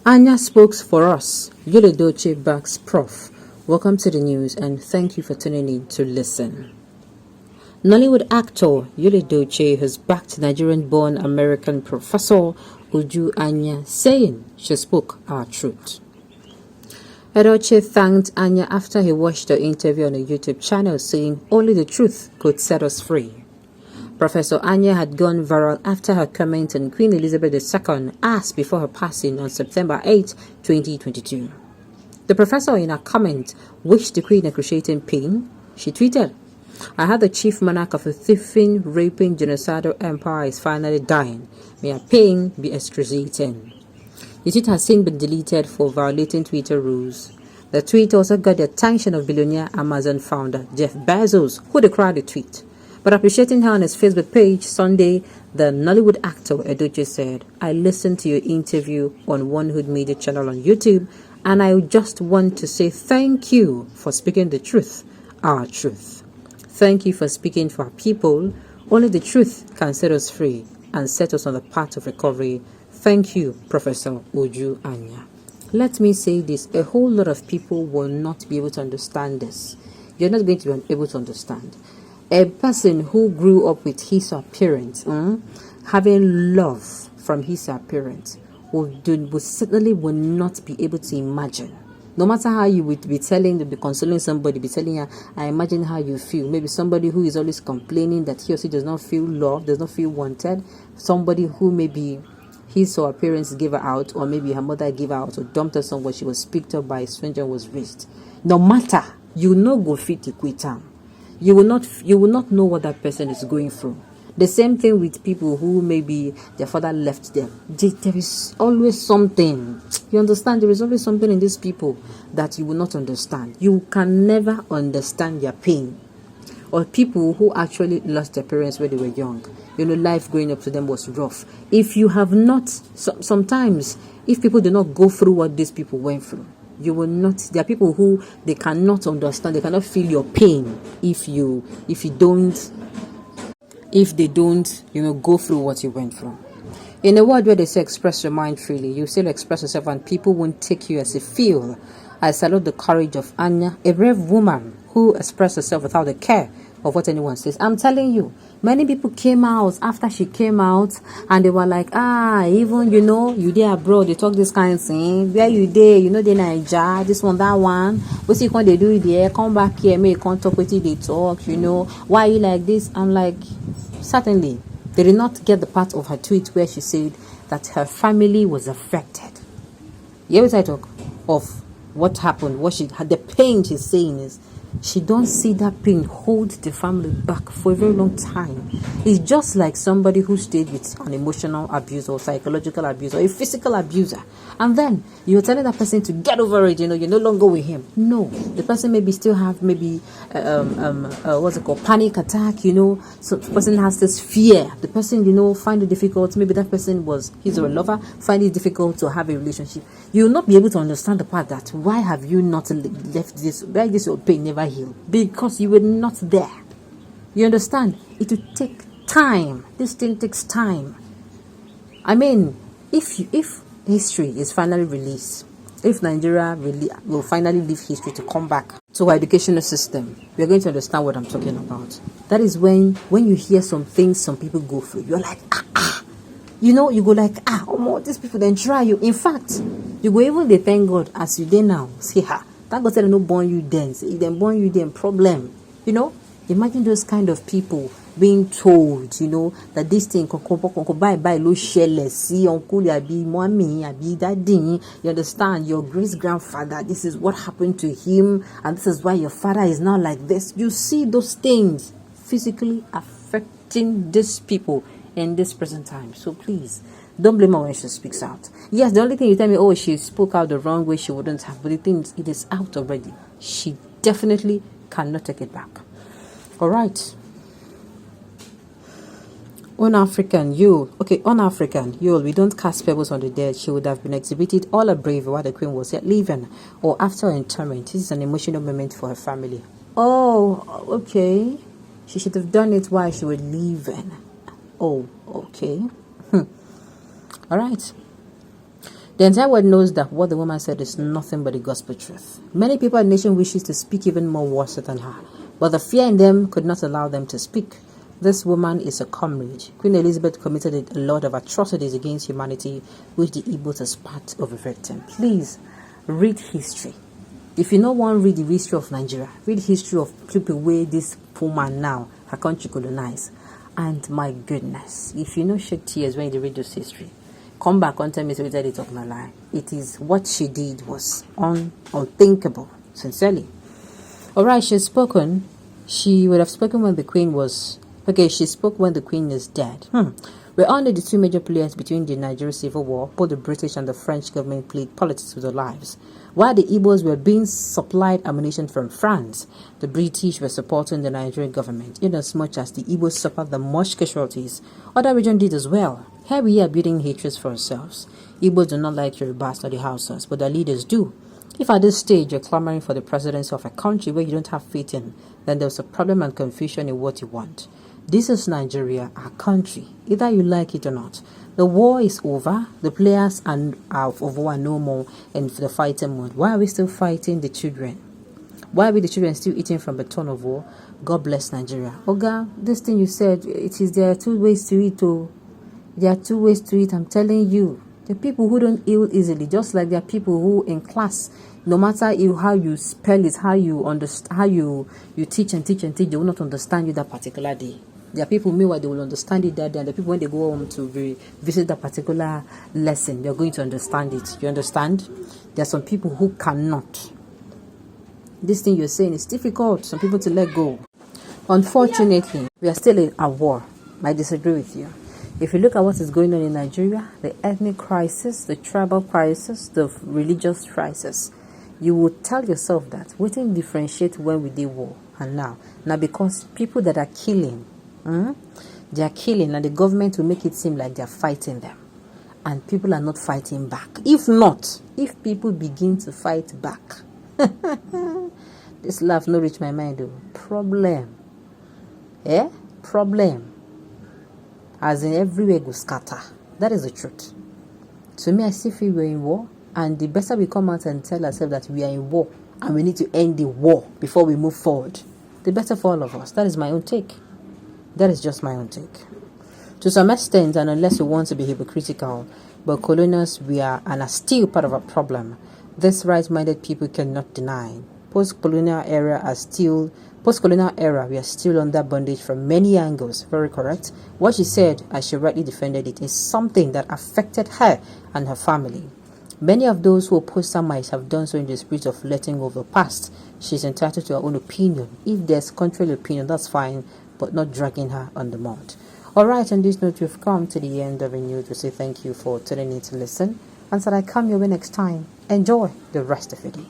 Anya spoke for us. Edochie backs Prof. Welcome to the news and thank you for tuning in to listen. Nollywood actor Edochie has backed Nigerian-born American professor Anya, saying she spoke our truth. Edochie thanked Anya after he watched her interview on a YouTube channel, saying only the truth could set us free. Professor Anya had gone viral after her comment on Queen Elizabeth II asked before her passing on September 8, 2022. The professor, in her comment, wished the Queen excruciating pain. She tweeted, "I heard the chief monarch of a thieving, raping, genocidal empire is finally dying. May her pain be excruciating." The tweet has since been deleted for violating Twitter rules. The tweet also got the attention of billionaire Amazon founder Jeff Bezos, who decried the tweet. But appreciating her on his Facebook page Sunday, the Nollywood actor Edochie said, "I listened to your interview on One Hood Media channel on YouTube, and I just want to say thank you for speaking the truth, our truth. Thank you for speaking for our people. Only the truth can set us free and set us on the path of recovery. Thank you, Professor Anya." Let me say this, a whole lot of people will not be able to understand this. You're not going to be able to understand. A person who grew up with his or her parents, having love from his or her parents, would certainly will not be able to imagine. No matter how you would be consoling somebody, be telling her, I imagine how you feel. Maybe somebody who is always complaining that he or she does not feel loved, does not feel wanted. Somebody who maybe his or her parents gave her out, or maybe her mother gave her out or dumped her somewhere, she was picked up by a stranger and was raised. No matter, you no go fit equate am. You will not know what that person is going through. The same thing with people who maybe their father left them. There is always something. You understand? There is always something in these people that you will not understand. You can never understand their pain. Or people who actually lost their parents when they were young. Life growing up to them was rough. If you have not, sometimes, if people do not go through what these people went through, you will not. There are people who they cannot understand, they cannot feel your pain if they don't go through what you went through. In a world where they say express your mind freely, you still express yourself and people won't take you as you feel. I salute the courage of Anya, a brave woman who expressed herself without the care of what anyone says. I'm telling you, many people came out after she came out and they were like, even you there abroad, they talk this kind of thing. Where you there, they Niger, this one, that one. What's it when they do it there? Come back here, may can't talk with you, they talk, why are you like this? I'm like, certainly they did not get the part of her tweet where she said that her family was affected. You ever talk of what happened, what she had, the pain she's saying is she don't see that pain hold the family back for a very long time. It's just like somebody who stayed with an emotional abuser or psychological abuser or a physical abuser, and then you're telling that person to get over it. You're no longer with him. No, the person maybe still have what's it called, panic attack. So the person has this fear. The person find it difficult. Maybe that person was his or a lover, find it difficult to have a relationship. You will not be able to understand the part that why have you not left this? Why this your pain never heal? Because you were not there. You understand? It will take time. This thing takes time. I mean, if history is finally released, if Nigeria will finally leave history to come back to our educational system, we are going to understand what I'm talking about. That is when you hear some things some people go through, you're like, you go like, these people then try you. In fact, you go even they thank God as you did now. See her. That God said no born you then. If they born you then problem. Imagine those kind of people being told, that this thing bye lo shele see uncle abi mommy abi daddy. You understand? Your great grandfather, this is what happened to him, and this is why your father is now like this. You see those things physically affecting these people in this present time. So please, don't blame her when she speaks out. Yes, the only thing you tell me, she spoke out the wrong way, she wouldn't have. But the thing is, it is out already. She definitely cannot take it back. All right. Un-African, we don't cast pebbles on the dead. She would have been exhibited all her bravery while the queen was yet living or after her interment. This is an emotional moment for her family. Oh, okay. She should have done it while she was living. Oh, okay. All right. The entire world knows that what the woman said is nothing but the gospel truth. Many people in the nation wishes to speak even more worse than her, but the fear in them could not allow them to speak. This woman is a comrade. Queen Elizabeth committed a lot of atrocities against humanity, which the Igbos is part of a victim. Please read history. If you don't want to read the history of Nigeria, read history of people where this woman now, her country colonized. And my goodness, if you know shed tears when you read this history, come back and tell me so they talk my lie. It is what she did was unthinkable, sincerely. Alright, she's spoken. She would have spoken when the queen was... Okay, she spoke when the queen is dead. We're under the two major players between the Nigerian Civil War. Both the British and the French government played politics with their lives. While the Igbos were being supplied ammunition from France, the British were supporting the Nigerian government. Inasmuch as the Igbos suffered the most casualties, other regions did as well. Here we are building hatreds for ourselves. Igbos do not like Yorubas or the Hausas, but their leaders do. If at this stage you're clamoring for the presidency of a country where you don't have faith in, then there's a problem and confusion in what you want. This is Nigeria, our country, either you like it or not. The war is over. The players are of war no more in the fighting mode. Why are we still fighting the children? Why are we the children still eating from the ton of war? God bless Nigeria. Oga, this thing you said, there are two ways to eat. Oh, there are two ways to eat. I'm telling you. The people who don't heal easily, just like there are people who in class, no matter how you spell it, how you understand, how you teach and teach and teach, they will not understand you that particular day. There are people, meanwhile, they will understand it that day, and the people, when they go home to visit that particular lesson, they're going to understand it. You understand? There are some people who cannot. This thing you're saying is difficult. Some people to let go. Unfortunately, we are still in a war. I disagree with you. If you look at what is going on in Nigeria, the ethnic crisis, the tribal crisis, the religious crisis, you would tell yourself that we didn't differentiate when we did war and now. Now, because people that are killing, they are killing, and the government will make it seem like they are fighting them, and people are not fighting back. If people begin to fight back, this laugh no reach my mind though. Problem, problem, as in everywhere go scatter. That is the truth. To me, I still feel we're in war, and the better we come out and tell ourselves that we are in war and we need to end the war before we move forward, the better for all of us. That is my own take. That is just my own take. To some extent, and unless we want to be hypocritical, but colonials we are and are still part of a problem. This right-minded people cannot deny. Post-colonial era, we are still under bondage from many angles. Very correct. What she said, as she rightly defended it, is something that affected her and her family. Many of those who oppose her might have done so in the spirit of letting go of the past. She's entitled to her own opinion. If there's contrary opinion, that's fine, but not dragging her on the mud. Alright, on this note, we've come to the end of a news to say thank you for tuning in to listen. And so I come your way next time. Enjoy the rest of the day.